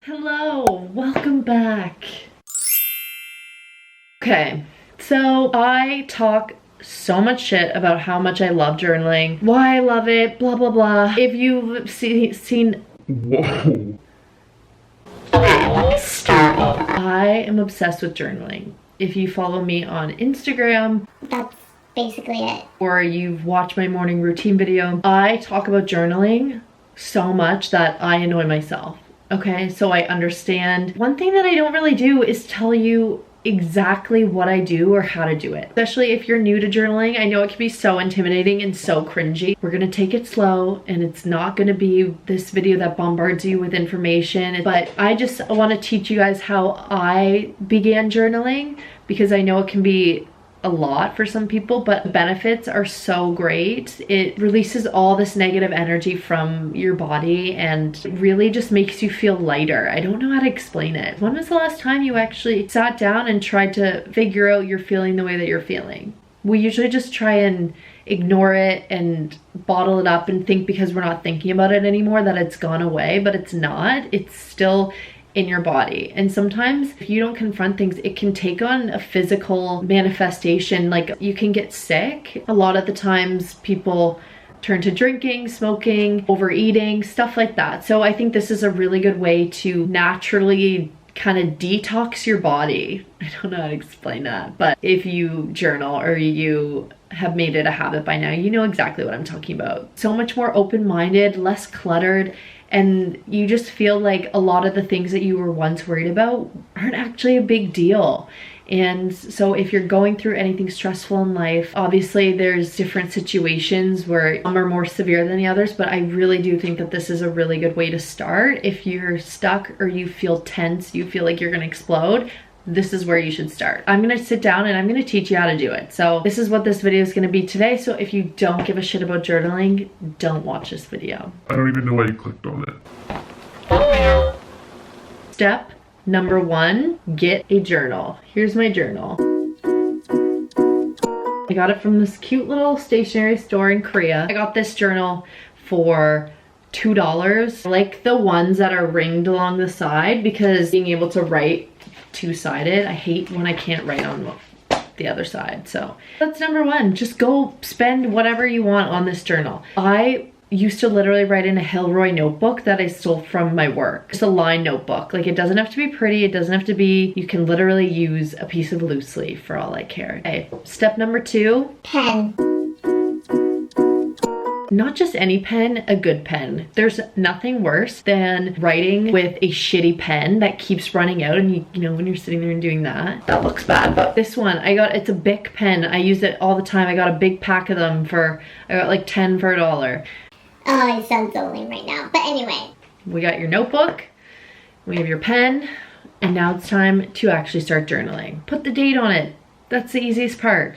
Hello, welcome back. Okay, so I talk so much shit about how much I love journaling, why I love it, blah blah blah. If you've seen Whoa. Okay, let me start over. I am obsessed with journaling. If you follow me on Instagram, that's basically it. Or you've watched my morning routine video, I talk about journaling so much that I annoy myself. Okay, so I understand. One thing that I don't really do is tell you exactly what I do or how to do it. Especially if you're new to journaling, I know it can be so intimidating and so cringy. We're gonna take it slow, and it's not gonna be this video that bombards you with information, but I just wanna teach you guys how I began journaling, because I know it can be a lot for some people, but the benefits are so great. It releases all this negative energy from your body and really just makes you feel lighter. I don't know how to explain it. When was the last time you actually sat down and tried to figure out you're feeling the way that you're feeling? We usually just try and ignore it and bottle it up and think because we're not thinking about it anymore that it's gone away, but it's not. It's still in your body. And sometimes if you don't confront things, it can take on a physical manifestation. Like, you can get sick. A lot of the times people turn to drinking, smoking, overeating, stuff like that. So I think this is a really good way to naturally kind of detox your body. I don't know how to explain that, but if you journal or you have made it a habit by now, you know exactly what I'm talking about. So much more open-minded, less cluttered, and you just feel like a lot of the things that you were once worried about aren't actually a big deal. And so if you're going through anything stressful in life, obviously there's different situations where some are more severe than the others, but I really do think that this is a really good way to start. If you're stuck or you feel tense, you feel like you're gonna explode, this is where you should start. I'm gonna sit down and I'm gonna teach you how to do it. So this is what this video is gonna be today. So if you don't give a shit about journaling, don't watch this video. I don't even know why you clicked on it. Step number 1, get a journal. Here's my journal. I got it from this cute little stationery store in Korea. I got this journal for $2. I like the ones that are ringed along the side because being able to write two-sided, I hate when I can't write on the other side. So that's number 1. Just go spend whatever you want on this journal. I used to literally write in a Hilroy notebook that I stole from my work. Just a line notebook. Like, it doesn't have to be pretty, it doesn't have to be, you can literally use a piece of loose leaf for all I care. Okay, step number 2. Pen. Not just any pen, a good pen. There's nothing worse than writing with a shitty pen that keeps running out, and you know when you're sitting there and doing that looks bad. But this one, it's a Bic pen. I use it all the time. I got a big pack of them I got like 10 for $1. Oh, it sounds so lame right now. But anyway. We got your notebook, we have your pen, and now it's time to actually start journaling. Put the date on it. That's the easiest part.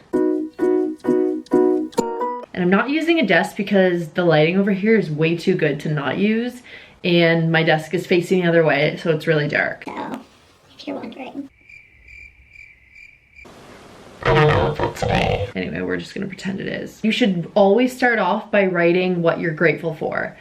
And I'm not using a desk because the lighting over here is way too good to not use, and my desk is facing the other way, so it's really dark. So, if you're wondering. I don't know if it's right. Anyway, we're just gonna pretend it is. You should always start off by writing what you're grateful for.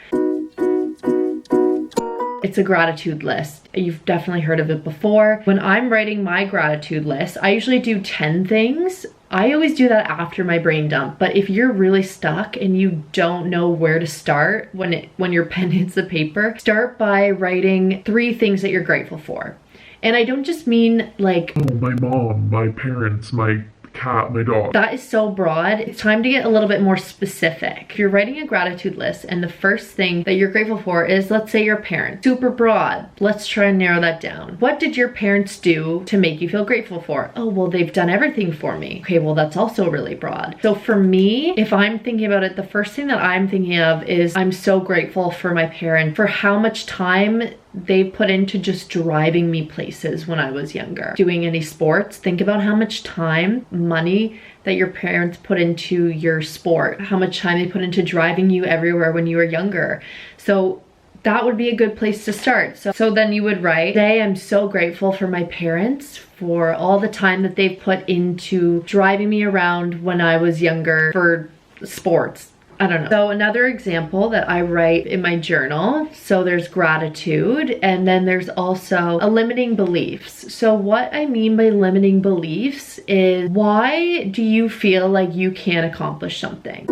It's a gratitude list. You've definitely heard of it before. When I'm writing my gratitude list, I usually do 10 things. I always do that after my brain dump, but if you're really stuck and you don't know where to start when your pen hits the paper, start by writing 3 things that you're grateful for. And I don't just mean like, Oh, my mom, my parents, my cat, my dog. That is so broad. It's time to get a little bit more specific. If you're writing a gratitude list and the first thing that you're grateful for is, let's say, your parents, super broad. Let's try and narrow that down. What did your parents do to make you feel grateful for? Oh, well, they've done everything for me. Okay, well, that's also really broad. So for me, if I'm thinking about it, the first thing that I'm thinking of is I'm so grateful for my parents, for how much time they put into just driving me places when I was younger. Doing any sports, think about how much time, money that your parents put into your sport, how much time they put into driving you everywhere when you were younger. So that would be a good place to start. So then you would write, today I'm so grateful for my parents for all the time that they've put into driving me around when I was younger for sports. I don't know. So another example that I write in my journal, so there's gratitude, and then there's also a limiting beliefs. So what I mean by limiting beliefs is, why do you feel like you can't accomplish something?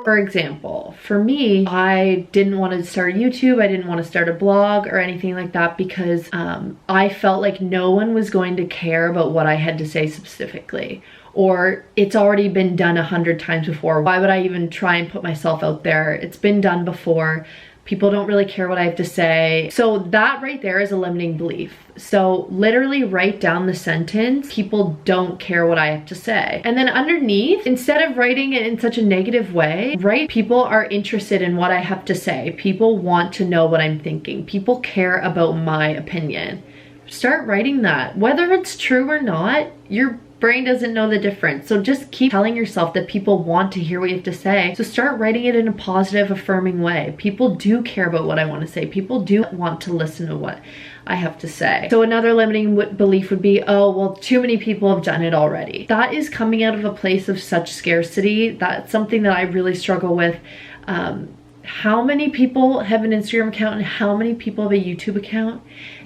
For example, for me, I didn't want to start YouTube, I didn't want to start a blog or anything like that because I felt like no one was going to care about what I had to say specifically. Or it's already been done 100 times before. Why would I even try and put myself out there? It's been done before. People don't really care what I have to say. So that right there is a limiting belief. So literally write down the sentence, people don't care what I have to say. And then underneath, instead of writing it in such a negative way, write, people are interested in what I have to say. People want to know what I'm thinking. People care about my opinion. Start writing that. Whether it's true or not, your brain doesn't know the difference. So just keep telling yourself that people want to hear what you have to say. So start writing it in a positive, affirming way. People do care about what I want to say. People do want to listen to what I have to say. So another limiting belief would be, oh, well, too many people have done it already. That is coming out of a place of such scarcity. That's something that I really struggle with. How many people have an Instagram account and how many people have a YouTube account?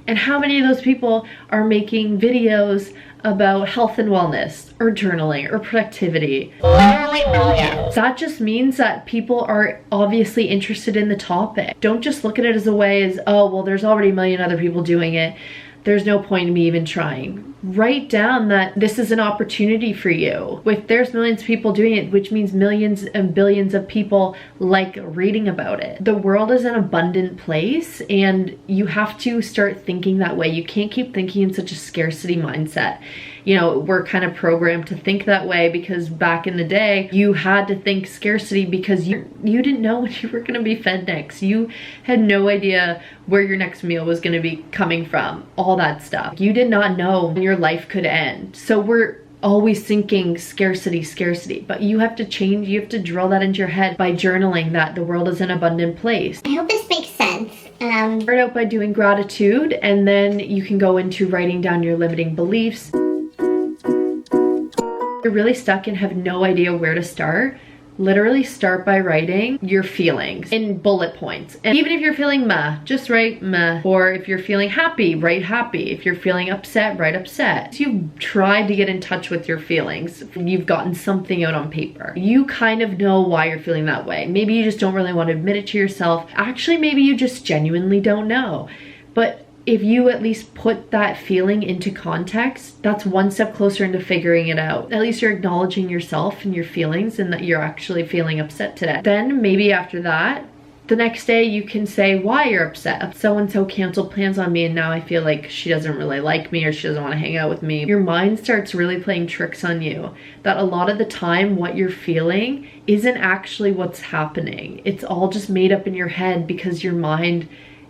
And how many of those people are making videos about health and wellness or journaling or productivity? Literally millions. That just means that people are obviously interested in the topic. Don't just look at it as a way as, oh, well, there's already a million other people doing it. There's no point in me even trying. Write down that this is an opportunity for you. There's millions of people doing it, which means millions and billions of people like reading about it. The world is an abundant place and you have to start thinking that way. You can't keep thinking in such a scarcity mindset. You know, we're kind of programmed to think that way because back in the day, you had to think scarcity because you didn't know when you were going to be fed next. You had no idea where your next meal was going to be coming from, all that stuff. You did not know when your life could end. So we're always thinking scarcity, scarcity, but you have to change, you have to drill that into your head by journaling that the world is an abundant place. I hope this makes sense. Start out by doing gratitude and then you can go into writing down your limiting beliefs. You're really stuck and have no idea where to start, literally start by writing your feelings in bullet points. And even if you're feeling meh, just write meh. Or if you're feeling happy, write happy. If you're feeling upset, write upset. So you've tried to get in touch with your feelings. You've gotten something out on paper. You kind of know why you're feeling that way. Maybe you just don't really want to admit it to yourself. Actually, maybe you just genuinely don't know. But if you at least put that feeling into context, that's one step closer into figuring it out. At least you're acknowledging yourself and your feelings and that you're actually feeling upset today. Then maybe after that, the next day you can say why you're upset. So-and-so canceled plans on me and now I feel like she doesn't really like me or she doesn't want to hang out with me. Your mind starts really playing tricks on you. That a lot of the time what you're feeling isn't actually what's happening. It's all just made up in your head because your mind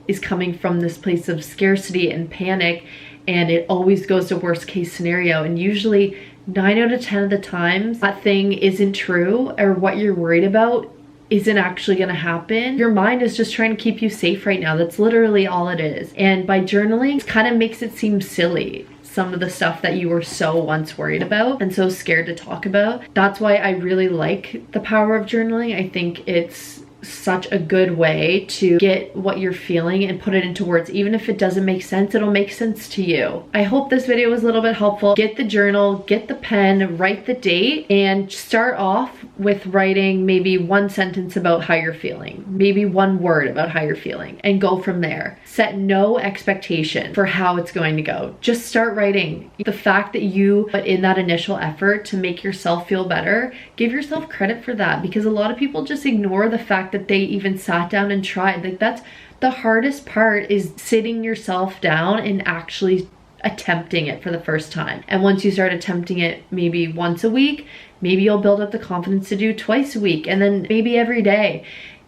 is coming from this place of scarcity and panic, and it always goes to worst case scenario. And usually 9 out of 10 of the times that thing isn't true, or what you're worried about isn't actually gonna happen. Your mind is just trying to keep you safe right now. That's literally all it is. And by journaling, it kind of makes it seem silly, some of the stuff that you were so once worried about and so scared to talk about. That's why I really like the power of journaling. I think it's such a good way to get what you're feeling and put it into words. Even if it doesn't make sense, it'll make sense to you. I hope this video was a little bit helpful. Get the journal, get the pen, write the date, and start off with writing maybe one sentence about how you're feeling, maybe one word about how you're feeling, and go from there. Set no expectation for how it's going to go. Just start writing. The fact that you put in that initial effort to make yourself feel better, give yourself credit for that, because a lot of people just ignore the fact that they even sat down and tried. Like, that's the hardest part, is sitting yourself down and actually attempting it for the first time. And once you start attempting it maybe once a week, maybe you'll build up the confidence to do twice a week, and then maybe every day.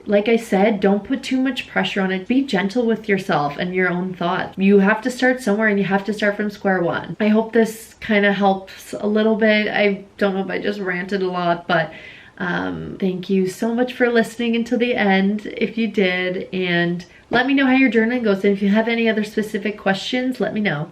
Like I said, don't put too much pressure on it. Be gentle with yourself and your own thoughts. You have to start somewhere and you have to start from square one. I hope this kind of helps a little bit. I don't know if I just ranted a lot, but thank you so much for listening until the end if you did, and let me know how your journaling goes, and if you have any other specific questions, let me know.